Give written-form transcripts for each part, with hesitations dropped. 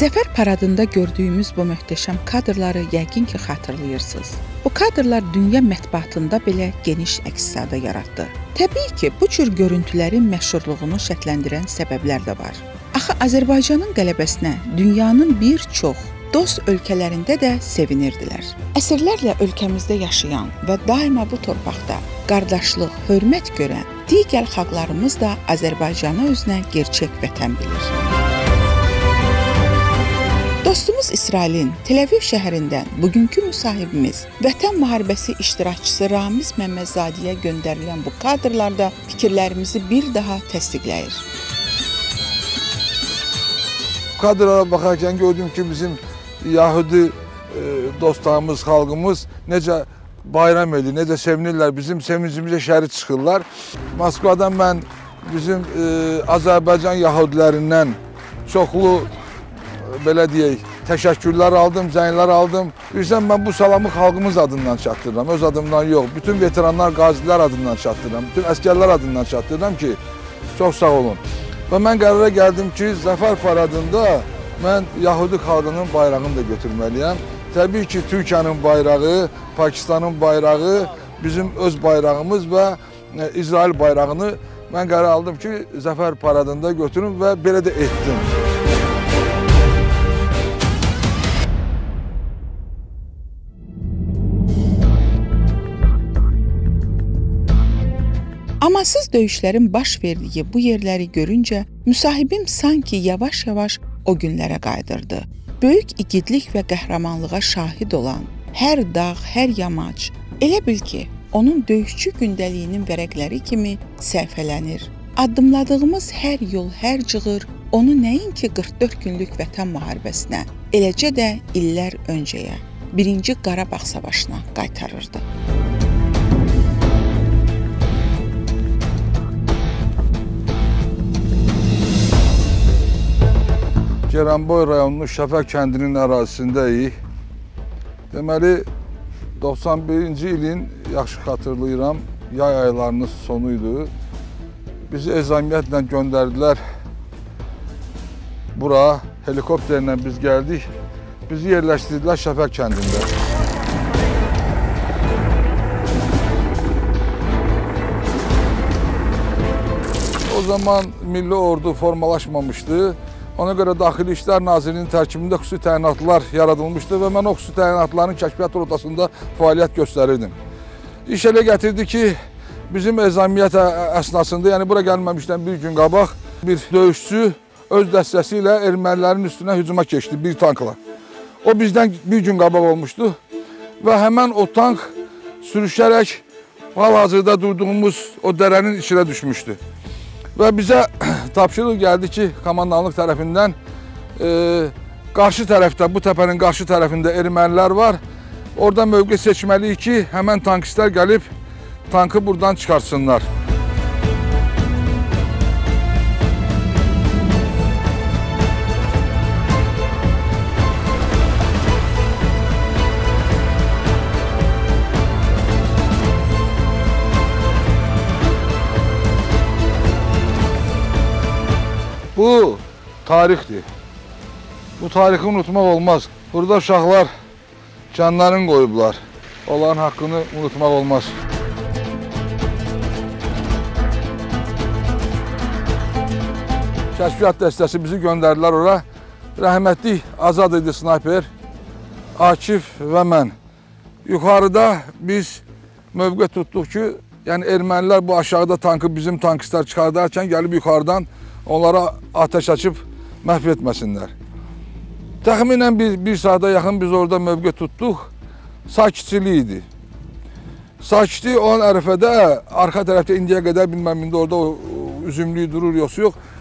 Zəfər paradında gördüyümüz bu möhtəşəm kadrları yəqin ki, xatırlayırsınız. Bu kadrlar dünya mətbuatında belə geniş əks-səda yaratdı. Təbii ki, bu cür görüntülərin məşhurluğunu şərtləndirən səbəblər də var. Axı Azərbaycanın qələbəsinə dünyanın bir çox dost ölkələrində də sevinirdilər. Əsrlərlə ölkəmizdə yaşayan və daima bu torpaqda qardaşlıq, hörmət görən digər xalqlarımız da Azərbaycanı özünə gerçək vətən bilir. Dostumuz İsrailin Tel-Əviv şəhərindən bugünkü müsahibimiz, Vətən müharibəsi iştirakçısı Ramiz Məmmədzadeyə göndərilən bu kadrlarda fikirlərimizi bir daha təsdiqləyir. Kadrlara baxarkən gördüm ki, bizim Yahudi dostlarımız, xalqımız necə bayram edir, necə sevinirlər, bizim sevincimizə şərik çıxırlar. Moskvadan mən bizim Azərbaycan Yahudilərindən çoxlu, belə deyək, təşəkkürlər aldım, zənglər aldım. Bilirsən, mən bu salamı xalqımız adından çatdırıram, öz adımdan yox. Bütün veteranlar, qazilər adından çatdırıram, bütün əskərlər adından çatdırıram ki, çox sağ olun. Və mən qərara gəldim ki, Zəfər paradında mən Yahudi xalqının bayrağını da götürməliyəm. Təbii ki, Türkiyənin bayrağı, Pakistanın bayrağı, bizim öz bayrağımız və İsrail bayrağını mən qərar aldım ki, Zəfər paradında götürüm və belə də etdim. Amansız döyüşlərin baş verdiyi bu yerləri görüncə, müsahibim sanki yavaş-yavaş o günlərə qayıdırdı. Böyük igidlik və qəhrəmanlığa şahid olan hər dağ, hər yamac, elə bil ki, onun döyüşçü gündəliyinin vərəqləri kimi səhifələnir. Addımladığımız hər yol, hər cığır onu nəinki 44 günlük Vətən müharibəsinə, eləcə də illər öncəyə, 1-ci Qarabağ savaşına qaytarırdı. Ceyranboy rayonunun Şəfər kəndinin ərazisindəyik. Deməli, 91-ci ilin, yaxşı xatırlayıram, yay aylarının sonuydu. Bizi ezamiyyətlə göndərdilər bura, helikopterlə biz gəldik. Bizi yerləşdirdilər Şəfər kəndində. O zaman Milli Ordu formalaşmamışdı. Ona görə Daxili İşlər Nazirliyinin tərkibində xüsusi təyinatlar yaradılmışdı və mən o xüsusi təyinatların kəşfiyyat rotasında fəaliyyət göstərirdim. İş elə gətirdi ki, bizim ezamiyyət əsnasında, yəni bura gəlməmişdən bir gün qabaq, bir döyüşçü öz dəstəsi ilə ermənilərin üstünə hücuma keçdi, bir tankla. O bizdən bir gün qabaq olmuşdu və həmən o tank sürüşərək hal-hazırda durduğumuz o dərənin içinə düşmüşdü. Və bizə tapşırıq gəldi ki, komandanlıq tərəfindən qarşı tərəfdə, bu təpənin qarşı tərəfində ermənilər var. Orada mövqe seçməliyik ki, həmən tankistlər gəlib tankı buradan çıxartsınlar. Bu tarixdir. Bu tarixi unutmaq olmaz. Burada uşaqlar canlarını qoyublar. Onların haqqını unutmaq olmaz. Kəşfiyyat dəstəsi bizi göndərdilər ora. Rəhmətli Azad idi snayper, Akif və mən. Yuxarıda biz mövqe tutduq ki, yəni ermənilər bu aşağıda tankı bizim tankistlər çıxardarkən gəlib yuxarıdan onlara ateş açıb məhv etməsinlər. Təxminən bir saata yaxın biz orada mövqe tutduq. Sakitçilik idi. Sakitlik olan ərəfədə, arxa tərəfdə indiyə qədər bilməm, indi orada üzümlük durur, yox.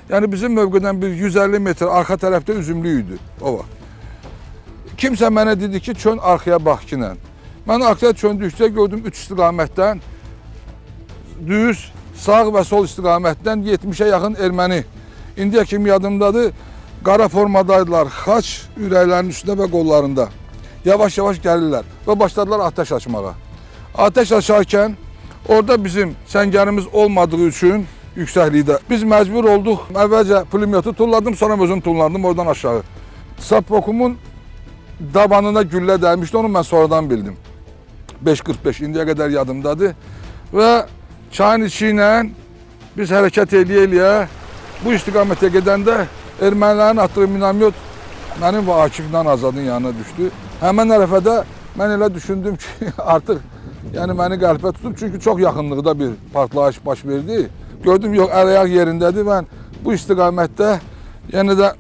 Yəni bizim mövqedən bir 150 metr arxa tərəfdə üzümlük idi o vaxt. Kimsə mənə dedi ki, çön arxaya bax ki, mən arxaya çöndükcə gördüm 3 istiqamətdən, düz, sağ və sol istiqamətdən 70-ə yaxın erməni. İndiyə kimi yadımdadır, qara formadaydılar, xaç ürəklərinin üstündə və qollarında. Yavaş-yavaş gəlirlər və başladılar ateş açmağa. Ateş açarkən orada bizim səngərimiz olmadığı üçün yüksəklikdə biz məcbur olduq. Əvvəlcə pulemyotu tulladım, sonra özüm tulladım oradan aşağı. Sapokumun dabanına güllə dəymişdi, onu mən sonradan bildim. 5:45 indiyə qədər yadımdadır və çayın içi ilə biz hərəkət eləyə-eləyə bu istiqamətə gedəndə ermənilərin atdığı minamyot mənim və Akiflə Azadın yanına düşdü. Həmən ərəfədə mən elə düşündüm ki, artıq yəni məni qəlbə tutub, çünki çox yaxınlıqda bir partlayış baş verdi. Gördüm, yox, əl-ayaq yerindədir. Mən bu istiqamətdə yenə də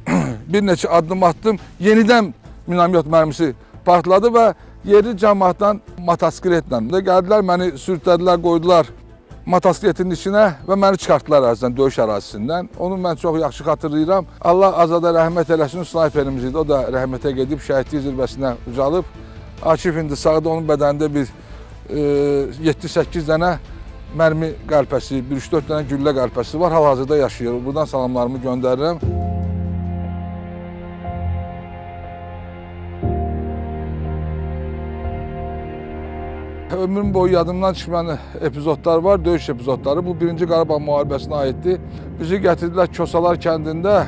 bir neçə addım attım, yenidən minamyot mərmisi partladı və yerli cəmaatdan motosikletlə gəldilər, məni sürütlədilər, qoydular motosikletin içinə və məni çıxartdılar ərazidən, döyüş ərazisindən. Onu mən çox yaxşı xatırlayıram. Allah Azada rəhmət eləsin, snayperimiz idi. O da rəhmətə gedib, şəhidlik zirvəsinə ucalıb. Akif indi sağda, onun bədənində bir 7-8 dənə mərmi qəlpəsi, 3-4 dənə güllə qəlpəsi var. Hal-hazırda yaşayır. Buradan salamlarımı göndərirəm. Ömrüm boyu yadımdan çıxmayan epizodlar var, döyüş epizodları. Bu 1-ci Qarabağ müharibəsinə aiddir. Bizi gətirdilər Kosalar kəndində,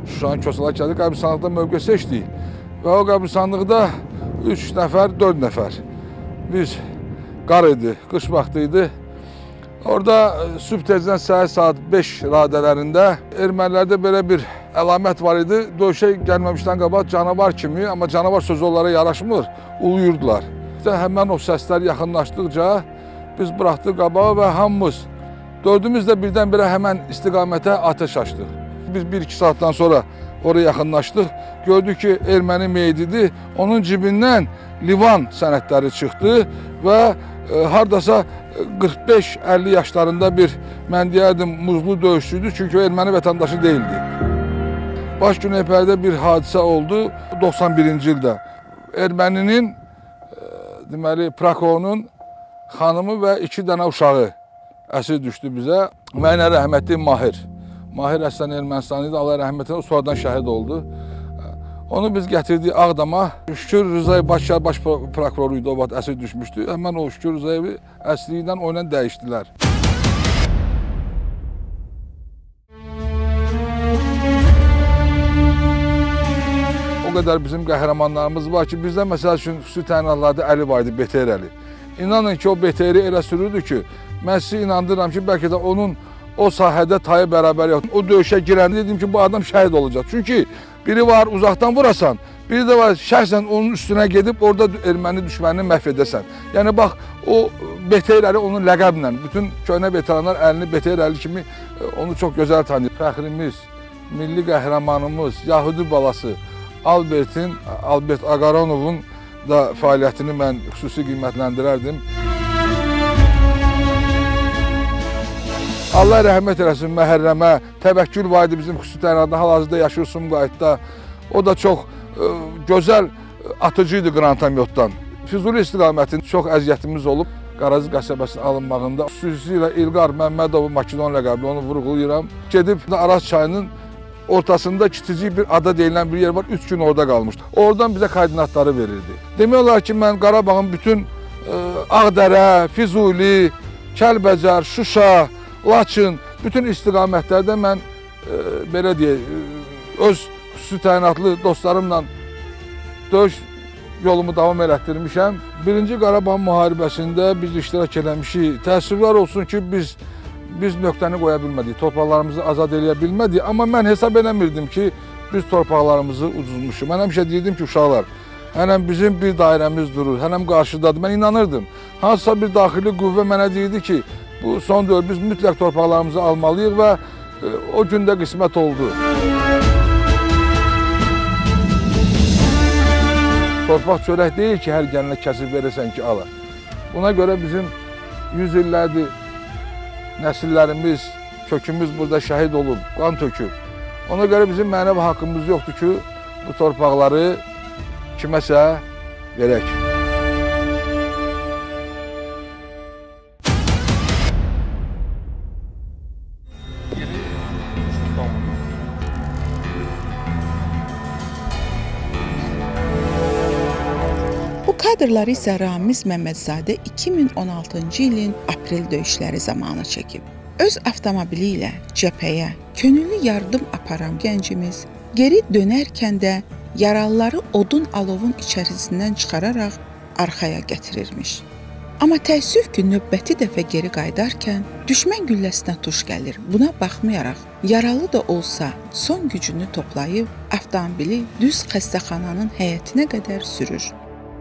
Şuşanın Kosalar kəndi qəbirstanlıqda mövqe seçdik. Və o qəbirstanlıqda 3 nəfər, 4 nəfər. Biz qar idi, qış vaxtı idi. Orada sübh tezdən səhər saat 5 radələrində ermənilərdə belə bir əlamət var idi. Döyüşə gəlməmişdən qabaq canavar kimi, amma canavar sözü onlara yaraşmır, uluyurdular. Həmən o səslər yaxınlaşdıqca biz buraxdıq qabağa və hamımız, dördümüz də birdən-birə həmən istiqamətə atəş açdıq. Biz 1-2 saatdan sonra oraya yaxınlaşdıq. Gördük ki, erməni meydidir. Onun cibindən Livan sənədləri çıxdı və hardasa 45-50 yaşlarında bir, mən deyərdim, muzlu döyüşçüydü. Çünki o erməni vətəndaşı deyildi. Baş Güneypərdə bir hadisə oldu 91-ci ildə. Erməninin, deməli, Prakonun xanımı və 2 dənə uşağı əsir düşdü bizə. Mənə rəhmətli Mahir. Mahir əslən Ermənistanlı idi, Allah rəhmətlə, o sonradan şəhid oldu. Onu biz gətirdik Ağdama. Şükür Rızayev baş prokuroruydu, o vaxt əsir düşmüşdü. Həmən o Şükür Rızayevi əsliyindən o ilə dəyişdilər. O qədər bizim qəhrəmanlarımız var ki, bizdə məsəl üçün xüsusi təyinatlarda Əli var idi, BTR Əli. İnanın ki, o BTR elə sürürdü ki, mən sizi inandırıram ki, bəlkə də onun o sahədə tayı bərabər yox. O döyüşə girəndə dedim ki, bu adam şəhid olacaq. Çünki biri var uzaqdan vurasan, biri də var şəxsən onun üstünə gedib orada erməni düşmənini məhv edəsən. Yəni bax, o BTR Əli onun ləqəblə, bütün köhnə veteranlar əlini BTR Əli kimi onu çox gözəl tanıyır. Fəxrimiz, milli qəhrəmanımız, Yahudi balası Albert Aqaronovun da fəaliyyətini mən xüsusi qiymətləndirərdim. Allah rəhmət eləsin Məhərrəmə, Təvəkkül var idi bizim xüsusi təyinatda, hal-hazırda yaşayır Sumqayıtda. O da çox gözəl atıcı idi qrantamyotdan. Füzuli istiqamətində çox əziyyətimiz olub. Qarazı qəsəbəsinin alınmağında. Xüsusilə İlqar Məmmədov Makedon ləqəbli, onu vurğulayıram. Gedib Araz çayının ortasında kiçicik bir ada deyilən bir yer var, 3 gün orada qalmışdı. Oradan bizə koordinatları verirdi. Demək olar ki, mən Qarabağın bütün Ağdərə, Füzuli, Kəlbəcər, Şuşa, Laçın, bütün istiqamətlərdə mən belə deyək, öz xüsusi təyinatlı dostlarımla döyüş yolumu davam elətdirmişəm. 1-ci Qarabağ müharibəsində biz iştirak eləmişik. Təəssüflər olsun ki, biz nöqtəni qoya bilmədik, torpaqlarımızı azad eləyə bilmədik. Amma mən hesab eləmirdim ki, biz torpaqlarımızı ucuzmuşuq. Mən həmişə deyirdim ki, uşaqlar, hələm bizim bir dairəmiz durur, hələm qarşıdadır. Mən inanırdım. Hansısa bir daxili qüvvə mənə deyirdi ki, bu son dövr biz mütləq torpaqlarımızı almalıyıq və o gündə qismət oldu. Torpaq çörək deyil ki, hər gəlinə kəsib verəsən ki, ala. Buna görə bizim 100 illərdir nəsillərimiz, kökümüz burada şəhid olub, qan töküb. Ona görə bizim mənəvi haqqımız yoxdur ki, bu torpaqları kiməsə verək. Bu kadrları isə Ramiz Məmmədzadə 2016-cı ilin aprel döyüşləri zamanı çəkib. Öz avtomobili ilə cəbhəyə könüllü yardım aparan gəncimiz geri dönərkən də yaralıları odun alovun içərisindən çıxararaq arxaya gətirirmiş. Amma təəssüf ki, növbəti dəfə geri qayıdarkən düşmən gülləsinə tuş gəlir. Buna baxmayaraq, yaralı da olsa son gücünü toplayıb avtomobili düz xəstəxananın həyətinə qədər sürür.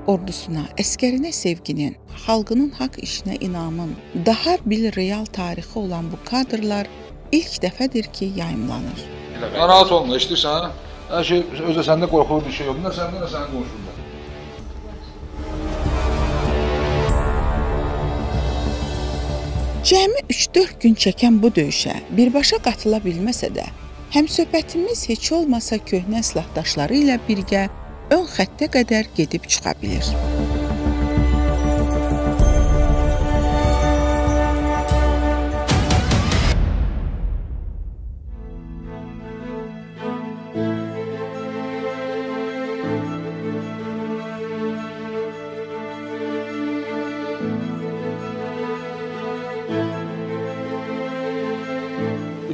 Ordusuna, əskərinə sevginin, xalqının haqq işinə inamın daha bir real tarixi olan bu kadrlar ilk dəfədir ki, yayımlanır. Narahat olma, eşitirsən? Hər şey özə səndə qorxulu bir şey yoxdur. Nə səndə, nə sənin qonşunda. Cəmi 3-4 gün çəkən bu döyüşə birbaşa qatıla bilməsə də, həmsöhbətimiz heç olmasa köhnə silahdaşları ilə birgə ön xəttə qədər gedib çıxa bilir.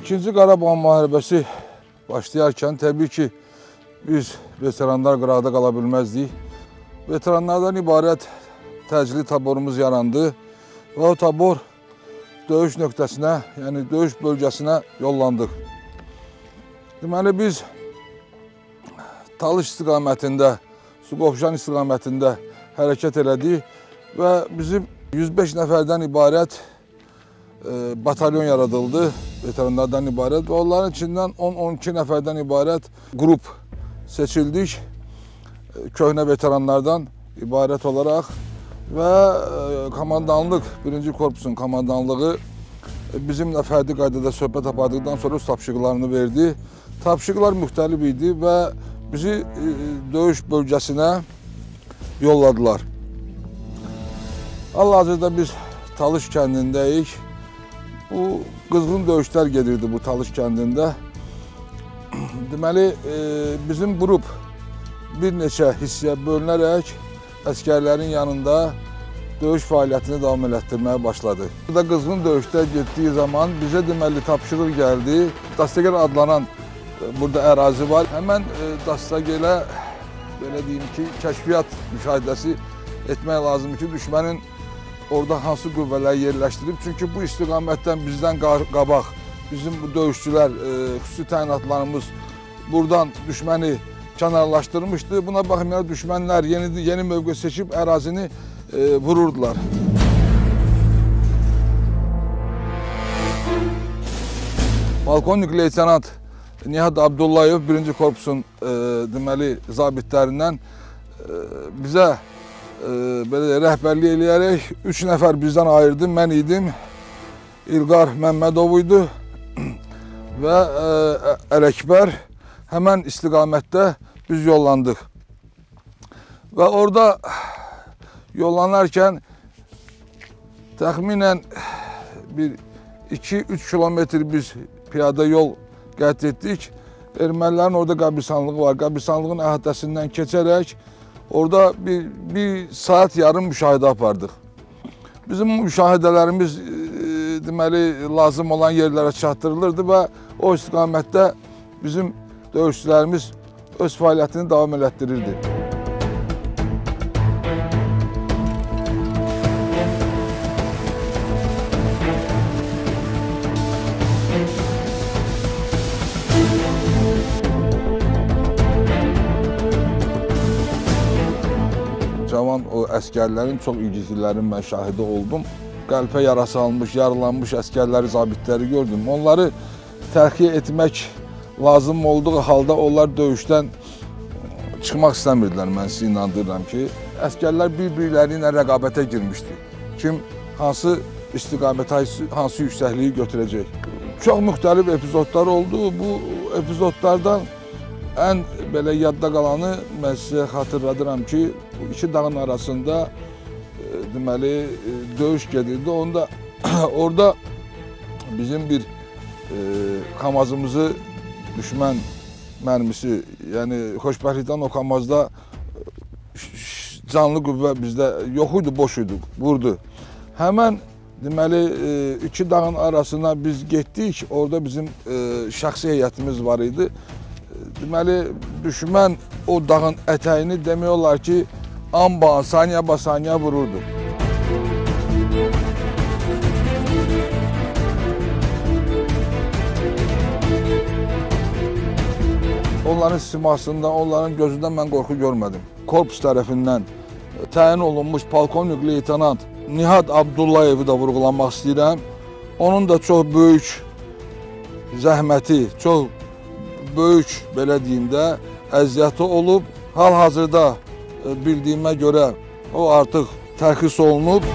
İkinci Qarabağ müharibəsi başlayarkən təbii ki, biz veteranlar qıraqda qala bilməzdik. Veteranlardan ibarət təcili taborumuz yarandı və o tabor döyüş nöqtəsinə, yəni döyüş bölgəsinə yollandıq. Deməli, biz Talış istiqamətində, Suqovuşan istiqamətində hərəkət elədik və bizim 105 nəfərdən ibarət batalyon yaradıldı, veteranlardan ibarət və onların içindən 10-12 nəfərdən ibarət qrup seçildik, köhnə veteranlardan ibarət olaraq və komandanlıq, 1-ci korpusun komandanlığı bizimlə fərdi qaydada söhbət apardıqdan sonra öz tapşırıqlarını verdi. Tapşırıqlar müxtəlif idi və bizi döyüş bölgəsinə yolladılar. Hal-hazırda biz Talış kəndindəyik. Bu qızğın döyüşlər gedirdi bu Talış kəndində. Deməli, bizim qrup bir neçə hissəyə bölünərək əskərlərin yanında döyüş fəaliyyətini davam elətdirməyə başladı. Burada qızğın döyüşlər getdiyi zaman bizə deməli tapşırıq gəldi. Dastager adlanan burada ərazi var. Həmən Dastagerə belə deyim ki, kəşfiyyat müşahidəsi etmək lazımdır ki, düşmənin orada hansı qüvvələri yerləşdirib. Çünki bu istiqamətdən bizdən qabaq bizim bu döyüşçülər, xüsusi təyinatlarımız buradan düşməni kənarlaşdırmışdı. Buna baxmayaraq düşmənlər yeni mövqe seçib ərazini vururdular. Polkovnik leytenant Nihat Abdullayev 1-ci korpusun deməli zabitlərindən bizə belə rəhbərlik eləyərək 3 nəfər bizdən ayırdı. Mən idim, İlqar Məmmədov idi və Ələkbər. Həmən istiqamətdə biz yollandıq. Və orada yollanarkən təxminən 2-3 kilometr biz piyada yol qət etdik. Ermənilərin orada qəbirstanlığı var. Qəbirstanlığın əhatəsindən keçərək orada bir saat yarım müşahidə apardıq. Bizim müşahidələrimiz deməli lazım olan yerlərə çatdırılırdı və o istiqamətdə bizim döyüşçülərimiz öz fəaliyyətini davam elətdirirdi. Cavan o əskərlərin çox ilgisilərin mən şahidi oldum. Qəlpə yarası almış, yaralanmış əskərləri, zabitləri gördüm. Onları tərxiyə etmək lazım olduğu halda onlar döyüşdən çıxmaq istəmirdilər. Mən sizi inandırıram ki, əskərlər bir-birləri ilə rəqabətə girmişdi. Kim hansı istiqamətə, hansı yüksəkliyi götürəcək. Çox müxtəlif epizodlar oldu. Bu epizodlardan ən belə yadda qalanı mən sizə xatırladıram ki, bu iki dağın arasında deməli döyüş gedirdi. Orada bizim bir kamazımızı düşmən mərmisi, yəni xoşbəxtlikdən o kamazda canlı qüvvə bizdə yox idi, boş idi, vurdu. Həmən deməli iki dağın arasına biz getdik. Orada bizim şəxsi heyətimiz var idi. Deməli düşmən o dağın ətəyini demək olar ki, amba saniyə saniyə vururdu. Onların simasından, onların gözündən mən qorxu görmədim. Korpus tərəfindən təyin olunmuş polkovnik leytenant Nihat Abdullayevi da vurğulamaq istəyirəm. Onun da çox böyük zəhməti, çox böyük, belə deyim də, əziyyəti olub. Hal-hazırda bildiyimə görə o artıq tərxis olunub.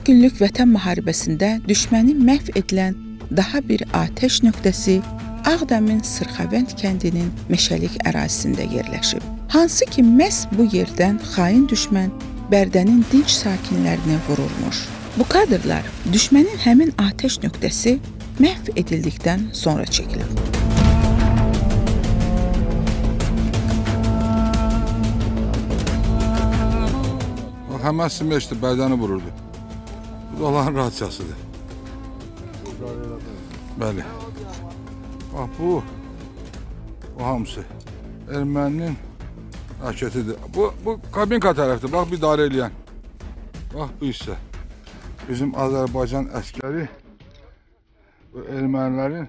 Günlük Vətən müharibəsində düşmənin məhv edilən daha bir atəş nöqtəsi Ağdamın Sırxavənd kəndinin meşəlik ərazisində yerləşib. Hansı ki, məhz bu yerdən xain düşmən Bərdənin dinc sakinlərini vururmuş. Bu kadrlar düşmənin həmin atəş nöqtəsi məhv edildikdən sonra çəkilib. Həmən Simeçdi Bərdəni vururdu. Bu da onların radiyasıdır. Bəli. Bax bu hamısı erməninin raketidir. Bu kabinka tərəfdir. Bax bir idarə eləyən. Bax bu hissə. Bizim Azərbaycan əskəri bu ermənilərin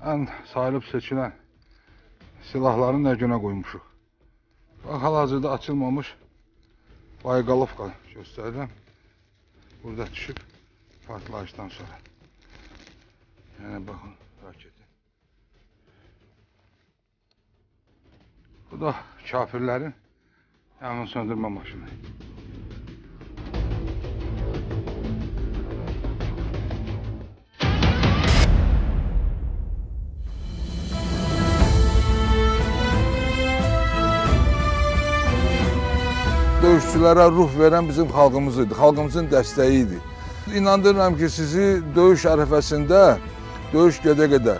ən sayılıb seçilən silahların nəginə qoymuşuq. Bax hal-hazırda açılmamış Bayqalovka göstərirəm. Burada düşüb partlayışdan sonra. Yəni baxın raketi. Bu da kafirlərin yanğın söndürmə maşını. Döyüşçülərə ruh verən bizim xalqımız idi, xalqımızın dəstəyi idi. İnandırıram ki, sizi döyüş ərəfəsində, döyüş gedə-gedə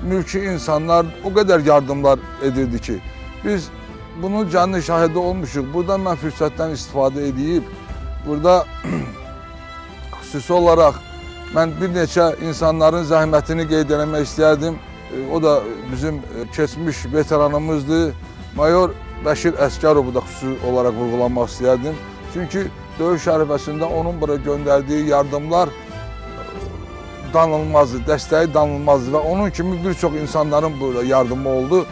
mülki insanlar o qədər yardımlar edirdi ki, biz bunun canlı şahidi olmuşuq. Buradan mən fürsətdən istifadə edib, burada xüsusi olaraq mən bir neçə insanların zəhmətini qeyd eləmək istəyərdim. O da bizim keçmiş veteranımızdır, Mayor Bəşir Əsgərovu da xüsusi olaraq vurğulamaq istəyərdim. Çünki döyüş ərəfəsində onun bura göndərdiyi yardımlar danılmazdı, dəstəyi danılmazdı və onun kimi bir çox insanların burada yardımı oldu.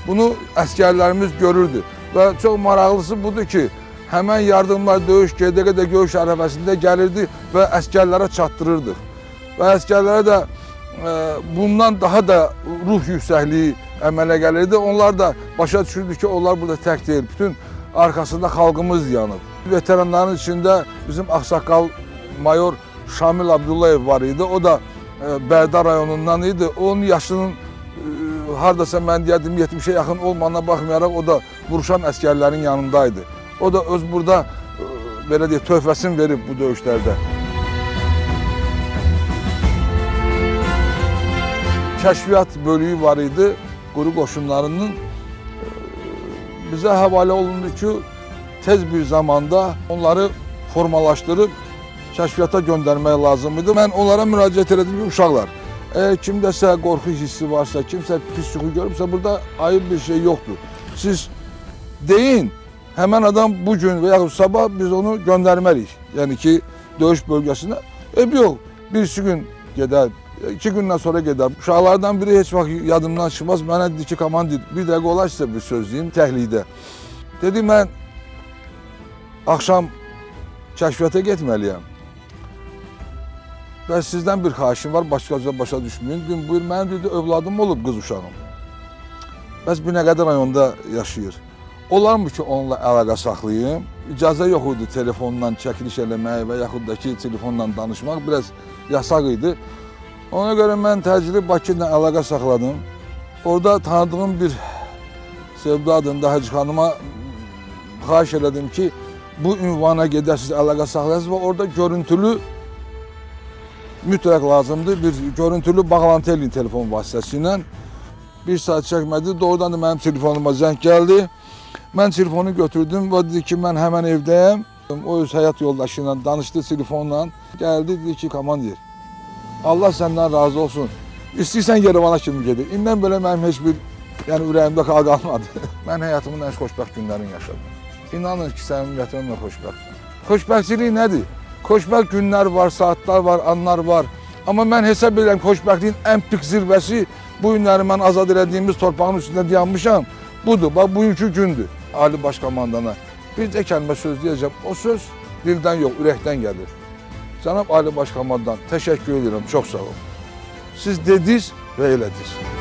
Bunu əskərlərimiz görürdü və çox maraqlısı budur ki, həmən yardımlar döyüş gedə-gedə döyüş ərəfəsində gəlirdi və əskərlərə çatdırırdıq. Və əskərlərə də bundan daha da ruh yüksəkliyi əmələ gəlirdi. Onlar da başa düşürdü ki, onlar burada tək deyil, bütün arxasında xalqımız yanıb. Veteranların içində bizim ağsaqqal Mayor Şamil Abdullayev var idi. O da Bərdə rayonundan idi. Onun yaşının hardasa mən deyərdim 70-ə yaxın olmağına baxmayaraq o da vuruşan əskərlərin yanındaydı. O da öz burada belə deyək, töhfəsini verib bu döyüşlərdə. Kəşfiyyat bölüyü var idi, quru qoşunlarının bizə həvalə olundu ki, tez bir zamanda onları formalaşdırıb kəşfiyyata göndərmək lazım idi. Mən onlara müraciət elədim ki, uşaqlar, əgər kimdəsə qorxu hissi varsa, kimsə pis yuxu görürsə, burada ayıb bir şey yoxdur. Siz deyin, həmən adam bugün və yaxud sabah biz onu göndərməliyik. Yəni ki, döyüş bölgəsinə. Yox, birisi gün gedər, 2 gündən sonra gedər. Uşaqlardan biri heç vaxt yadımdan çıxmaz. Mənə dedi ki, komandir, bir dəqiqə olar sizə bir söz deyim təhlikdə. Dedi, mən axşam kəşfiyyata getməliyəm. Və sizdən bir xahişim var, başa düşməyin. Dün buyur, mənim dedi, övladım olub, qız uşağım. Bəs Binəqədi rayonda yaşayır. Olarmı ki, onunla əlaqə saxlayayım? İcazə yox idi telefonla çəkiliş eləmək və yaxud da ki, telefonla danışmaq biraz yasaq idi. Ona görə mən təcili Bakı ilə əlaqə saxladım. Orada tanıdığım bir Sevda adında Hacı xanıma xahiş elədim ki, bu ünvana gedəsiniz, əlaqə saxlayasınız və orada görüntülü mütləq lazımdır. Bir görüntülü bağlantı eləyin telefon vasitəsilə. Bir saat çəkmədi, doğrudan da mənim telefonuma zəng gəldi. Mən telefonu götürdüm və dedi ki, mən həmən evdəyəm. O öz həyat yoldaşı ilə danışdı telefonla. Gəldi, dedi ki, komandir, Allah səndən razı olsun. İstəyirsən Yerevana kimi gedir. İndən belə mənim heç bir ürəyimdə qal qalmadı. Mən həyatımın ən xoşbəxt günlərini yaşadım. İnanın ki, səmimiyyətimlə xoşbəxtəm. Xoşbəxtçilik nədir? Xoşbəxt günlər var, saatlar var, anlar var. Amma mən hesab edirəm, xoşbəxtliyin ən pik zirvəsi bu günləri mən azad elədiyimiz torpağın üstündə dayanmışam. Budur, bax, bugünkü gündür. Ali Baş Komandana bircə kəlmə söz deyəcəm. O söz dildən yox, ürəkdən gəlir. Cənab Ali Baş Komandan təşəkkür edirəm, çox sağ olun. Siz dediniz və elədiniz.